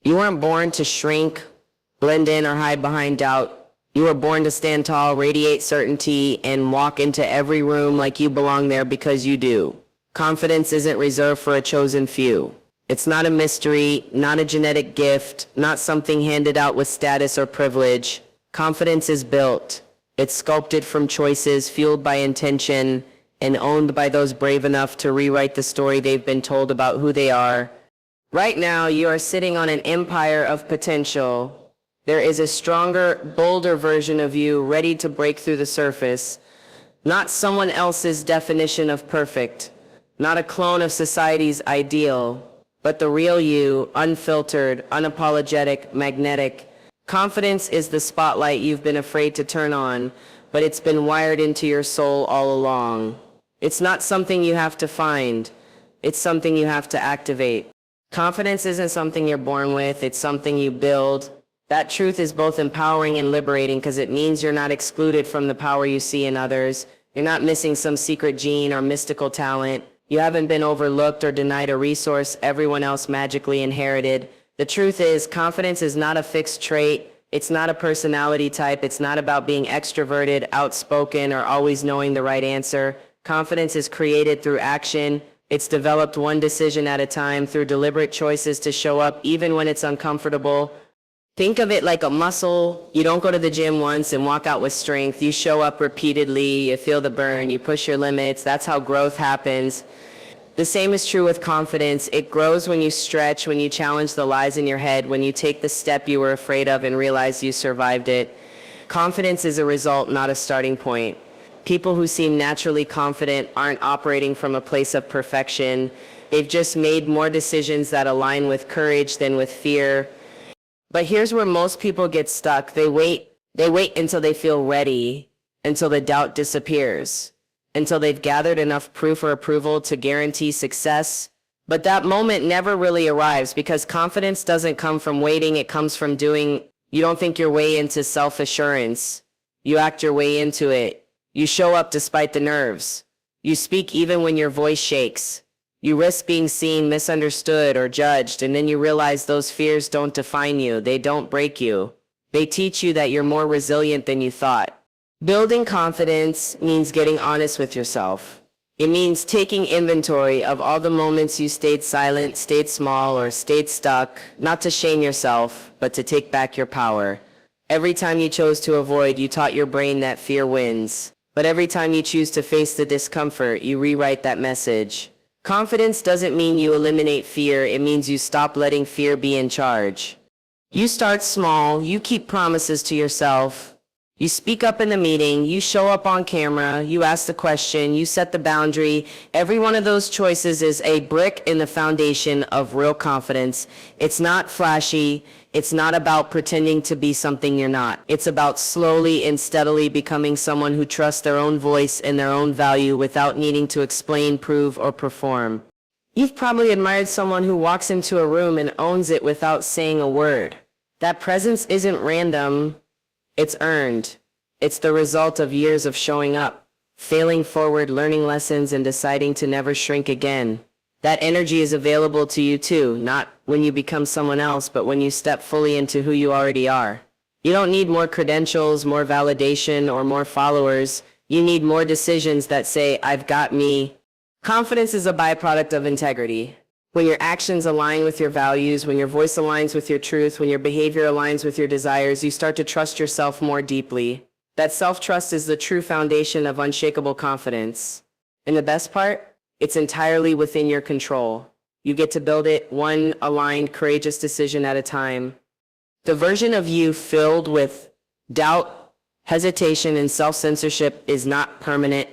You weren't born to shrink, blend in, or hide behind doubt. You were born to stand tall, radiate certainty, and walk into every room like you belong there because you do. Confidence isn't reserved for a chosen few. It's not a mystery, not a genetic gift, not something handed out with status or privilege. Confidence is built. It's sculpted from choices, fueled by intention, and owned by those brave enough to rewrite the story they've been told about who they are. Right now, you are sitting on an empire of potential. There is a stronger, bolder version of you ready to break through the surface. Not someone else's definition of perfect, not a clone of society's ideal, but the real you, unfiltered, unapologetic, magnetic. Confidence is the spotlight you've been afraid to turn on, but it's been wired into your soul all along. It's not something you have to find. It's something you have to activate. Confidence isn't something you're born with. It's something you build. That truth is both empowering and liberating because it means you're not excluded from the power you see in others. You're not missing some secret gene or mystical talent. You haven't been overlooked or denied a resource everyone else magically inherited. The truth is, confidence is not a fixed trait. It's not a personality type. It's not about being extroverted, outspoken, or always knowing the right answer. Confidence is created through action. It's developed one decision at a time through deliberate choices to show up even when it's uncomfortable. Think of it like a muscle. You don't go to the gym once and walk out with strength. You show up repeatedly, you feel the burn, you push your limits. That's how growth happens. The same is true with confidence. It grows when you stretch, when you challenge the lies in your head, when you take the step you were afraid of and realize you survived it. Confidence is a result, not a starting point. People who seem naturally confident aren't operating from a place of perfection. They've just made more decisions that align with courage than with fear. But here's where most people get stuck. They wait until they feel ready, until the doubt disappears, until they've gathered enough proof or approval to guarantee success. But that moment never really arrives because confidence doesn't come from waiting, it comes from doing. You don't think your way into self-assurance. You act your way into it. You show up despite the nerves. You speak even when your voice shakes. You risk being seen, misunderstood, or judged, and then you realize those fears don't define you. They don't break you. They teach you that you're more resilient than you thought. Building confidence means getting honest with yourself. It means taking inventory of all the moments you stayed silent, stayed small, or stayed stuck, not to shame yourself, but to take back your power. Every time you chose to avoid, you taught your brain that fear wins. But every time you choose to face the discomfort, you rewrite that message. Confidence doesn't mean you eliminate fear, it means you stop letting fear be in charge. You start small, you keep promises to yourself. You speak up in the meeting, you show up on camera, you ask the question, you set the boundary. Every one of those choices is a brick in the foundation of real confidence. It's not flashy, it's not about pretending to be something you're not. It's about slowly and steadily becoming someone who trusts their own voice and their own value without needing to explain, prove, or perform. You've probably admired someone who walks into a room and owns it without saying a word. That presence isn't random. It's earned. It's the result of years of showing up, failing forward, learning lessons, and deciding to never shrink again. That energy is available to you too, not when you become someone else, but when you step fully into who you already are. You don't need more credentials, more validation, or more followers. You need more decisions that say, I've got me. Confidence is a byproduct of integrity. When your actions align with your values, when your voice aligns with your truth, when your behavior aligns with your desires, you start to trust yourself more deeply. That self-trust is the true foundation of unshakable confidence. And the best part? It's entirely within your control. You get to build it one aligned, courageous decision at a time. The version of you filled with doubt, hesitation, and self-censorship is not permanent.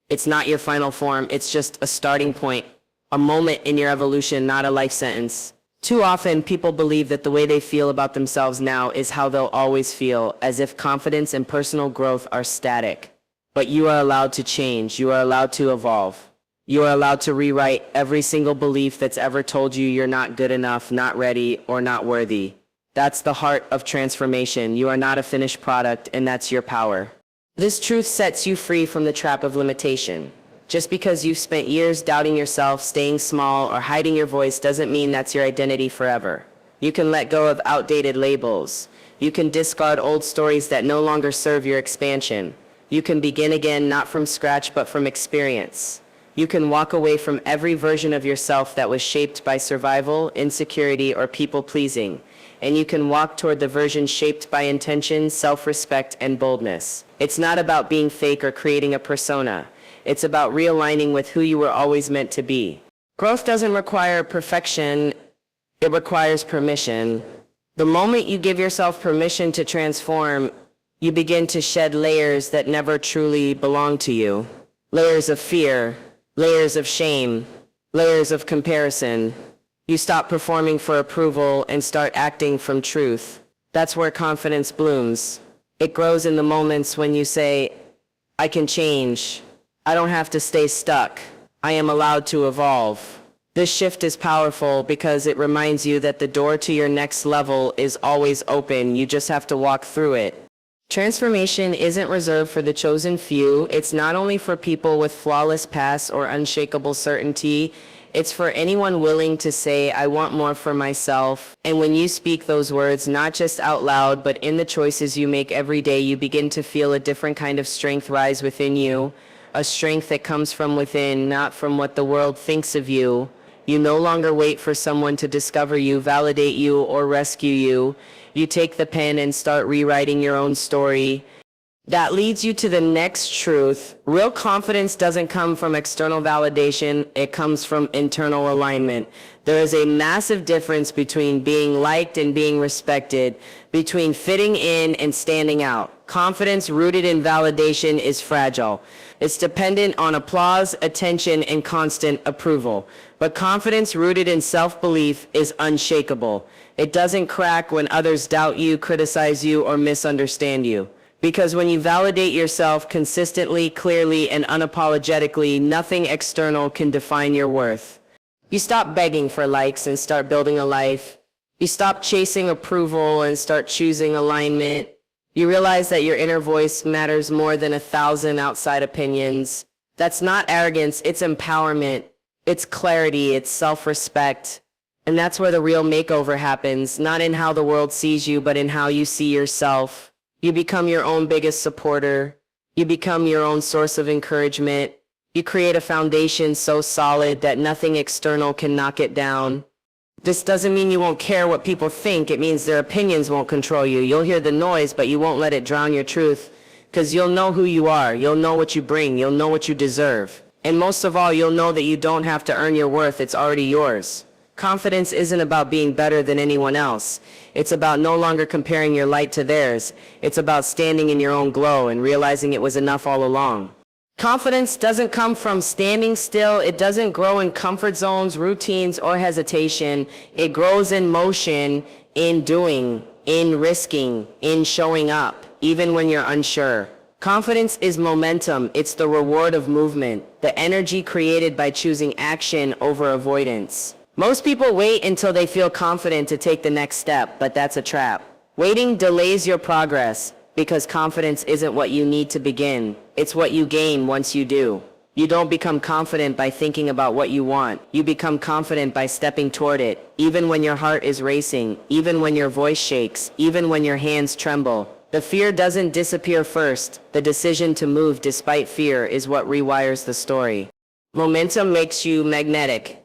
It's not your final form. It's just a starting point. A moment in your evolution, not a life sentence. Too often, people believe that the way they feel about themselves now is how they'll always feel, as if confidence and personal growth are static. But you are allowed to change. You are allowed to evolve. You are allowed to rewrite every single belief that's ever told you you're not good enough, not ready, or not worthy. That's the heart of transformation. You are not a finished product, and that's your power. This truth sets you free from the trap of limitation. Just because you've spent years doubting yourself, staying small, or hiding your voice doesn't mean that's your identity forever. You can let go of outdated labels. You can discard old stories that no longer serve your expansion. You can begin again not from scratch but from experience. You can walk away from every version of yourself that was shaped by survival, insecurity, or people-pleasing. And you can walk toward the version shaped by intention, self-respect, and boldness. It's not about being fake or creating a persona. It's about realigning with who you were always meant to be. Growth doesn't require perfection, it requires permission. The moment you give yourself permission to transform, you begin to shed layers that never truly belong to you. Layers of fear, layers of shame, layers of comparison. You stop performing for approval and start acting from truth. That's where confidence blooms. It grows in the moments when you say, I can change. I don't have to stay stuck. I am allowed to evolve. This shift is powerful because it reminds you that the door to your next level is always open. You just have to walk through it. Transformation isn't reserved for the chosen few. It's not only for people with flawless pasts or unshakable certainty. It's for anyone willing to say, I want more for myself. And when you speak those words, not just out loud, but in the choices you make every day, you begin to feel a different kind of strength rise within you. A strength that comes from within, not from what the world thinks of you. You no longer wait for someone to discover you, validate you, or rescue you. You take the pen and start rewriting your own story. That leads you to the next truth. Real confidence doesn't come from external validation, it comes from internal alignment. There is a massive difference between being liked and being respected, between fitting in and standing out. Confidence rooted in validation is fragile. It's dependent on applause, attention, and constant approval. But confidence rooted in self-belief is unshakable. It doesn't crack when others doubt you, criticize you, or misunderstand you. Because when you validate yourself consistently, clearly, and unapologetically, nothing external can define your worth. You stop begging for likes and start building a life. You stop chasing approval and start choosing alignment. You realize that your inner voice matters more than 1,000 outside opinions. That's not arrogance, it's empowerment. It's clarity, it's self-respect. And that's where the real makeover happens, not in how the world sees you, but in how you see yourself. You become your own biggest supporter. You become your own source of encouragement. You create a foundation so solid that nothing external can knock it down. This doesn't mean you won't care what people think. It means their opinions won't control you. You'll hear the noise, but you won't let it drown your truth. Because you'll know who you are. You'll know what you bring. You'll know what you deserve. And most of all, you'll know that you don't have to earn your worth. It's already yours. Confidence isn't about being better than anyone else. It's about no longer comparing your light to theirs. It's about standing in your own glow and realizing it was enough all along. Confidence doesn't come from standing still. It doesn't grow in comfort zones, routines, or hesitation. It grows in motion, in doing, in risking, in showing up, even when you're unsure. Confidence is momentum. It's the reward of movement, the energy created by choosing action over avoidance. Most people wait until they feel confident to take the next step, but that's a trap. Waiting delays your progress because confidence isn't what you need to begin. It's what you gain once you do. You don't become confident by thinking about what you want. You become confident by stepping toward it, even when your heart is racing, even when your voice shakes, even when your hands tremble. The fear doesn't disappear first. The decision to move despite fear is what rewires the story. Momentum makes you magnetic.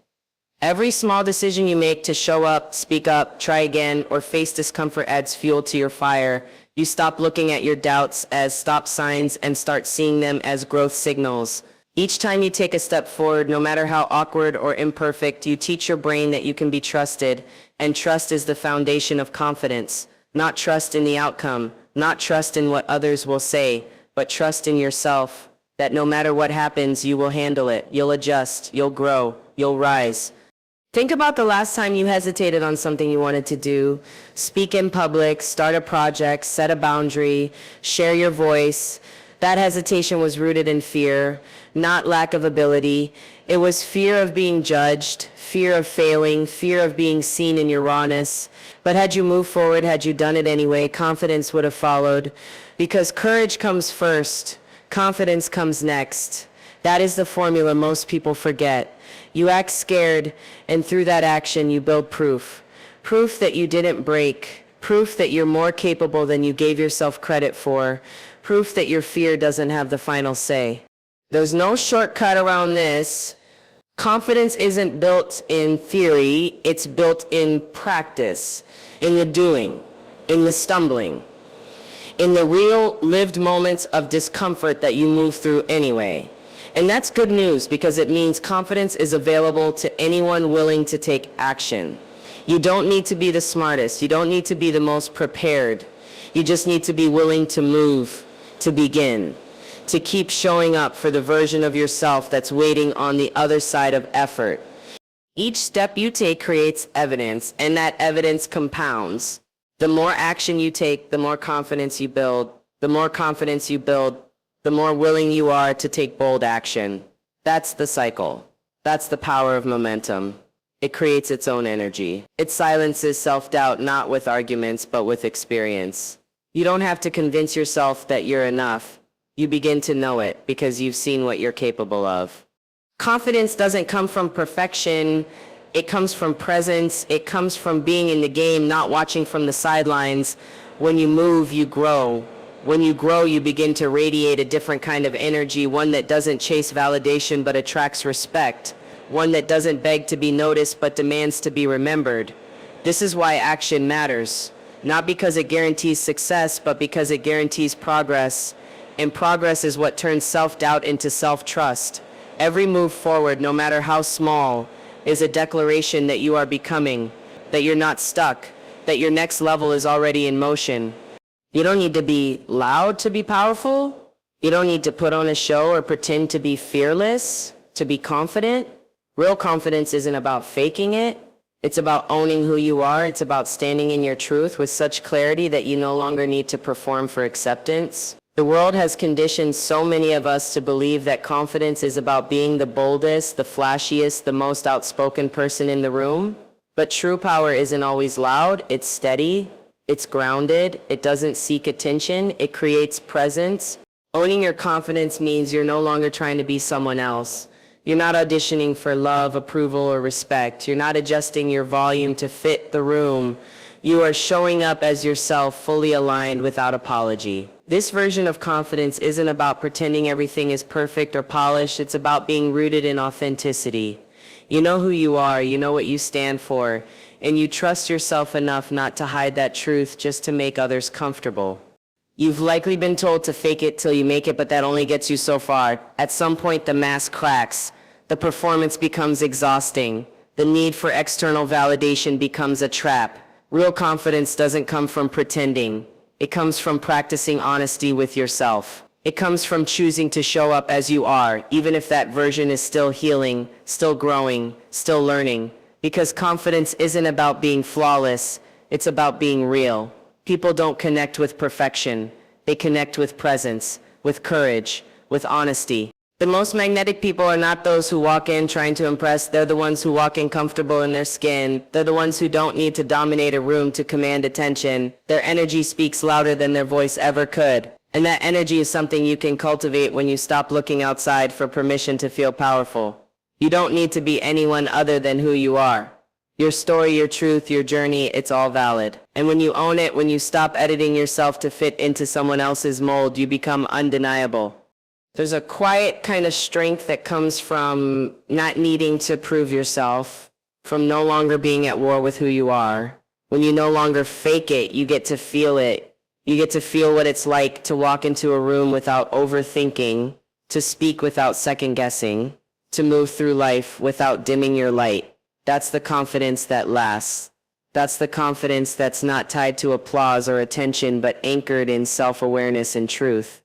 Every small decision you make to show up, speak up, try again, or face discomfort adds fuel to your fire. You stop looking at your doubts as stop signs and start seeing them as growth signals. Each time you take a step forward, no matter how awkward or imperfect, you teach your brain that you can be trusted, and trust is the foundation of confidence. Not trust in the outcome, not trust in what others will say, but trust in yourself, that no matter what happens, you will handle it, you'll adjust, you'll grow, you'll rise. Think about the last time you hesitated on something you wanted to do. Speak in public, start a project, set a boundary, share your voice. That hesitation was rooted in fear, not lack of ability. It was fear of being judged, fear of failing, fear of being seen in your rawness. But had you moved forward, had you done it anyway, confidence would have followed. Because courage comes first, confidence comes next. That is the formula most people forget. You act scared, and through that action you build proof. Proof that you didn't break. Proof that you're more capable than you gave yourself credit for. Proof that your fear doesn't have the final say. There's no shortcut around this. Confidence isn't built in theory, it's built in practice, in the doing, in the stumbling, in the real lived moments of discomfort that you move through anyway. And that's good news because it means confidence is available to anyone willing to take action. You don't need to be the smartest, you don't need to be the most prepared. You just need to be willing to move, to begin, to keep showing up for the version of yourself that's waiting on the other side of effort. Each step you take creates evidence, and that evidence compounds. The more action you take, the more confidence you build. The more confidence you build, the more willing you are to take bold action. That's the cycle. That's the power of momentum. It creates its own energy. It silences self-doubt not with arguments, but with experience. You don't have to convince yourself that you're enough. You begin to know it because you've seen what you're capable of. Confidence doesn't come from perfection. It comes from presence. It comes from being in the game, not watching from the sidelines. When you move, you grow. When you grow, you begin to radiate a different kind of energy, one that doesn't chase validation but attracts respect, one that doesn't beg to be noticed but demands to be remembered. This is why action matters, not because it guarantees success, but because it guarantees progress. And progress is what turns self-doubt into self-trust. Every move forward, no matter how small, is a declaration that you are becoming, that you're not stuck, that your next level is already in motion. You don't need to be loud to be powerful. You don't need to put on a show or pretend to be fearless, to be confident. Real confidence isn't about faking it. It's about owning who you are. It's about standing in your truth with such clarity that you no longer need to perform for acceptance. The world has conditioned so many of us to believe that confidence is about being the boldest, the flashiest, the most outspoken person in the room. But true power isn't always loud. It's steady. It's grounded. It doesn't seek attention. It creates presence. Owning your confidence means you're no longer trying to be someone else. You're not auditioning for love, approval, or respect. You're not adjusting your volume to fit the room. You are showing up as yourself, fully aligned without apology. This version of confidence isn't about pretending everything is perfect or polished. It's about being rooted in authenticity. You know who you are, you know what you stand for, and you trust yourself enough not to hide that truth just to make others comfortable. You've likely been told to fake it till you make it, but that only gets you so far. At some point, the mask cracks. The performance becomes exhausting. The need for external validation becomes a trap. Real confidence doesn't come from pretending. It comes from practicing honesty with yourself. It comes from choosing to show up as you are, even if that version is still healing, still growing, still learning. Because confidence isn't about being flawless, it's about being real. People don't connect with perfection. They connect with presence, with courage, with honesty. The most magnetic people are not those who walk in trying to impress. They're the ones who walk in comfortable in their skin. They're the ones who don't need to dominate a room to command attention. Their energy speaks louder than their voice ever could. And that energy is something you can cultivate when you stop looking outside for permission to feel powerful. You don't need to be anyone other than who you are. Your story, your truth, your journey, it's all valid. And when you own it, when you stop editing yourself to fit into someone else's mold, you become undeniable. There's a quiet kind of strength that comes from not needing to prove yourself, from no longer being at war with who you are. When you no longer fake it, you get to feel it. You get to feel what it's like to walk into a room without overthinking, to speak without second guessing, to move through life without dimming your light. That's the confidence that lasts. That's the confidence that's not tied to applause or attention, but anchored in self-awareness and truth.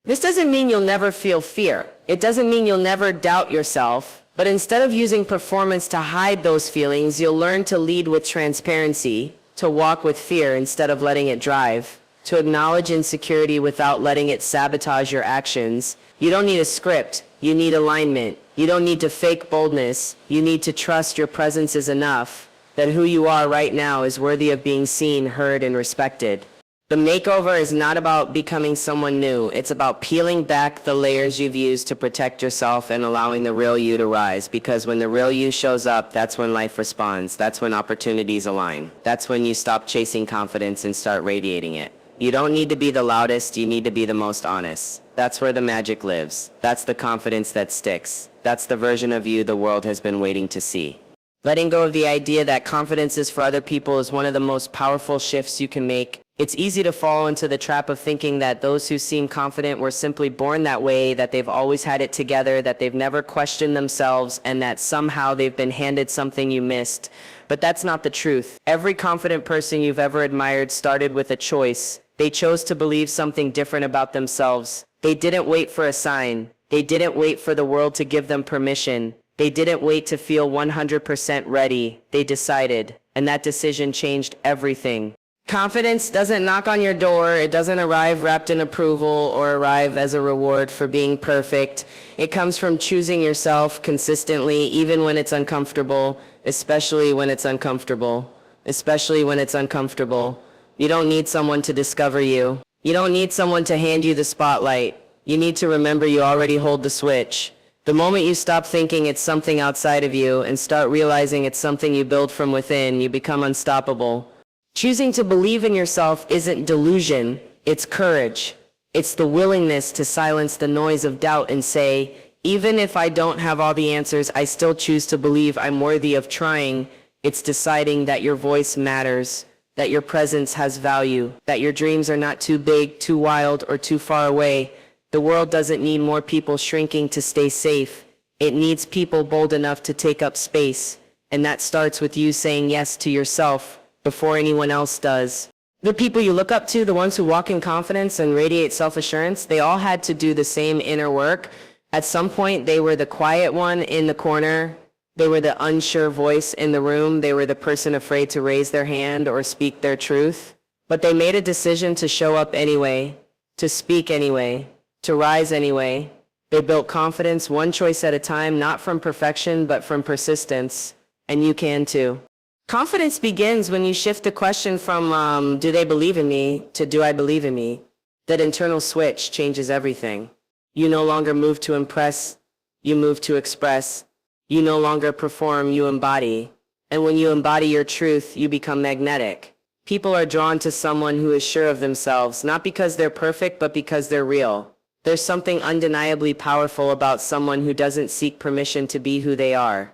This doesn't mean you'll never feel fear. It doesn't mean you'll never doubt yourself. But instead of using performance to hide those feelings, you'll learn to lead with transparency, to walk with fear instead of letting it drive, to acknowledge insecurity without letting it sabotage your actions. You don't need a script. You need alignment. You don't need to fake boldness. You need to trust your presence is enough, that who you are right now is worthy of being seen, heard, and respected. The makeover is not about becoming someone new. It's about peeling back the layers you've used to protect yourself and allowing the real you to rise. Because when the real you shows up, that's when life responds. That's when opportunities align. That's when you stop chasing confidence and start radiating it. You don't need to be the loudest, you need to be the most honest. That's where the magic lives. That's the confidence that sticks. That's the version of you the world has been waiting to see. Letting go of the idea that confidence is for other people is one of the most powerful shifts you can make. It's easy to fall into the trap of thinking that those who seem confident were simply born that way, that they've always had it together, that they've never questioned themselves, and that somehow they've been handed something you missed. But that's not the truth. Every confident person you've ever admired started with a choice. They chose to believe something different about themselves. They didn't wait for a sign. They didn't wait for the world to give them permission. They didn't wait to feel 100% ready. They decided, and that decision changed everything. Confidence doesn't knock on your door. It doesn't arrive wrapped in approval or arrive as a reward for being perfect. It comes from choosing yourself consistently, even when it's uncomfortable, especially when it's uncomfortable, especially when it's uncomfortable. You don't need someone to discover you. You don't need someone to hand you the spotlight. You need to remember you already hold the switch. The moment you stop thinking it's something outside of you and start realizing it's something you build from within, you become unstoppable. Choosing to believe in yourself isn't delusion, it's courage. It's the willingness to silence the noise of doubt and say, even if I don't have all the answers, I still choose to believe I'm worthy of trying. It's deciding that your voice matters, that your presence has value, that your dreams are not too big, too wild, or too far away. The world doesn't need more people shrinking to stay safe. It needs people bold enough to take up space. And that starts with you saying yes to yourself before anyone else does. The people you look up to, the ones who walk in confidence and radiate self-assurance, they all had to do the same inner work. At some point, they were the quiet one in the corner. They were the unsure voice in the room. They were the person afraid to raise their hand or speak their truth. But they made a decision to show up anyway, to speak anyway, to rise anyway. They built confidence one choice at a time, not from perfection, but from persistence. And you can too. Confidence begins when you shift the question from, do they believe in me, to do I believe in me? That internal switch changes everything. You no longer move to impress, you move to express. You no longer perform, you embody. And when you embody your truth, you become magnetic. People are drawn to someone who is sure of themselves, not because they're perfect, but because they're real. There's something undeniably powerful about someone who doesn't seek permission to be who they are.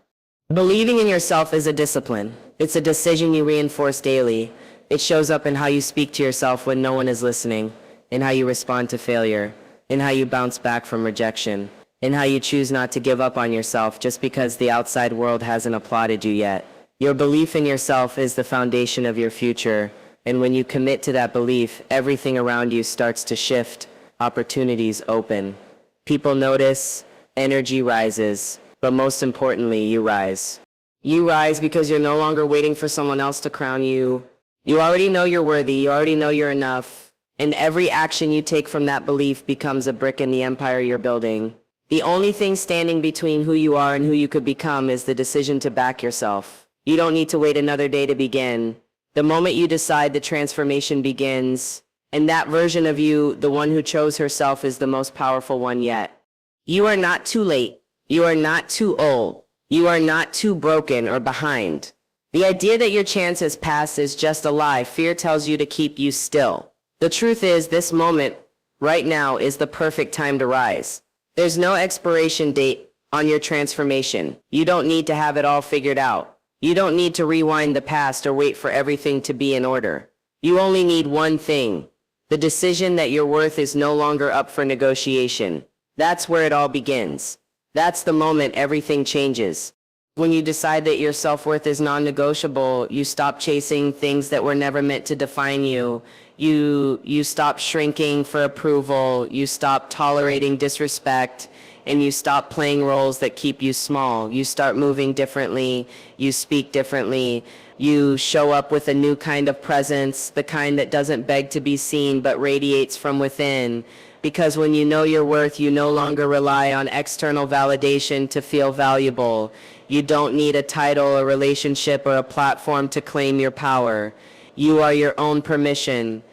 Believing in yourself is a discipline. It's a decision you reinforce daily. It shows up in how you speak to yourself when no one is listening, in how you respond to failure, in how you bounce back from rejection, in how you choose not to give up on yourself just because the outside world hasn't applauded you yet. Your belief in yourself is the foundation of your future, and when you commit to that belief, everything around you starts to shift, opportunities open. People notice, energy rises, but most importantly, you rise. You rise because you're no longer waiting for someone else to crown you. You already know you're worthy, you already know you're enough, and every action you take from that belief becomes a brick in the empire you're building. The only thing standing between who you are and who you could become is the decision to back yourself. You don't need to wait another day to begin. The moment you decide, the transformation begins, and that version of you, the one who chose herself, is the most powerful one yet. You are not too late. You are not too old. You are not too broken or behind. The idea that your chance has passed is just a lie. Fear tells you to keep you still. The truth is, this moment, right now, is the perfect time to rise. There's no expiration date on your transformation. You don't need to have it all figured out. You don't need to rewind the past or wait for everything to be in order. You only need one thing: the decision that your worth is no longer up for negotiation. That's where it all begins. That's the moment everything changes. When you decide that your self-worth is non-negotiable, you stop chasing things that were never meant to define you. You stop shrinking for approval. You stop tolerating disrespect, and you stop playing roles that keep you small. You start moving differently. You speak differently. You show up with a new kind of presence, the kind that doesn't beg to be seen but radiates from within. Because when you know your worth, you no longer rely on external validation to feel valuable. You don't need a title, a relationship, or a platform to claim your power. You are your own permission.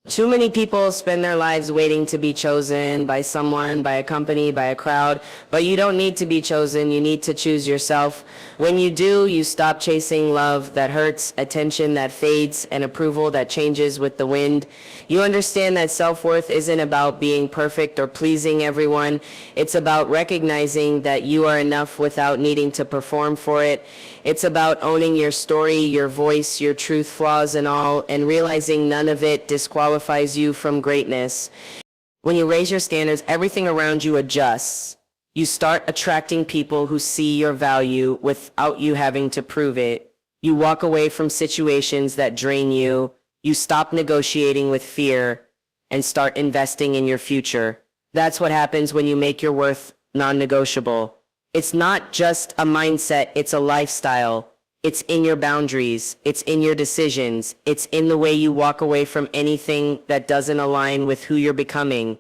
Too many people spend their lives waiting to be chosen by someone, by a company, by a crowd, but you don't need to be chosen. You need to choose yourself. When you do, you stop chasing love that hurts, attention that fades, and approval that changes with the wind. You understand that self-worth isn't about being perfect or pleasing everyone. It's about recognizing that you are enough without needing to perform for it. It's about owning your story, your voice, your truth, flaws and all, and realizing none of it disqualifies you from greatness. When you raise your standards, everything around you adjusts. You start attracting people who see your value without you having to prove it. You walk away from situations that drain you. You stop negotiating with fear and start investing in your future. That's what happens when you make your worth non-negotiable. It's not just a mindset, it's a lifestyle. It's in your boundaries, it's in your decisions, it's in the way you walk away from anything that doesn't align with who you're becoming.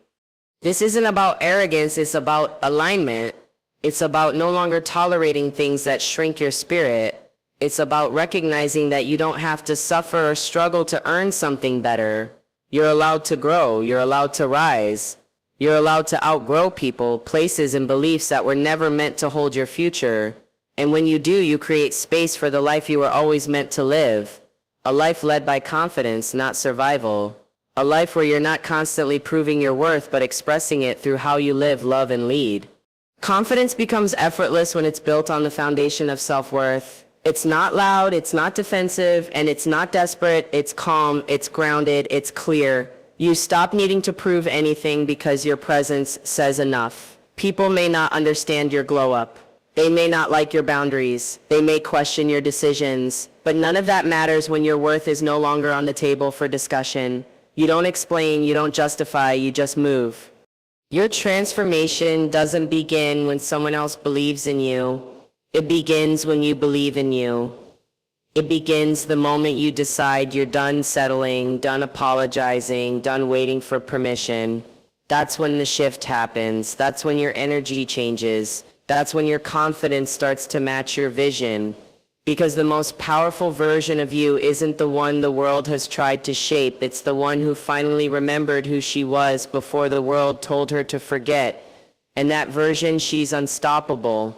This isn't about arrogance, it's about alignment. It's about no longer tolerating things that shrink your spirit. It's about recognizing that you don't have to suffer or struggle to earn something better. You're allowed to grow, you're allowed to rise. You're allowed to outgrow people, places, and beliefs that were never meant to hold your future. And when you do, you create space for the life you were always meant to live. A life led by confidence, not survival. A life where you're not constantly proving your worth, but expressing it through how you live, love, and lead. Confidence becomes effortless when it's built on the foundation of self-worth. It's not loud, it's not defensive, and it's not desperate. It's calm, it's grounded, it's clear. You stop needing to prove anything because your presence says enough. People may not understand your glow up. They may not like your boundaries. They may question your decisions. But none of that matters when your worth is no longer on the table for discussion. You don't explain, you don't justify, you just move. Your transformation doesn't begin when someone else believes in you. It begins when you believe in you. It begins the moment you decide you're done settling, done apologizing, done waiting for permission. That's when the shift happens. That's when your energy changes. That's when your confidence starts to match your vision. Because the most powerful version of you isn't the one the world has tried to shape. It's the one who finally remembered who she was before the world told her to forget. And that version, she's unstoppable.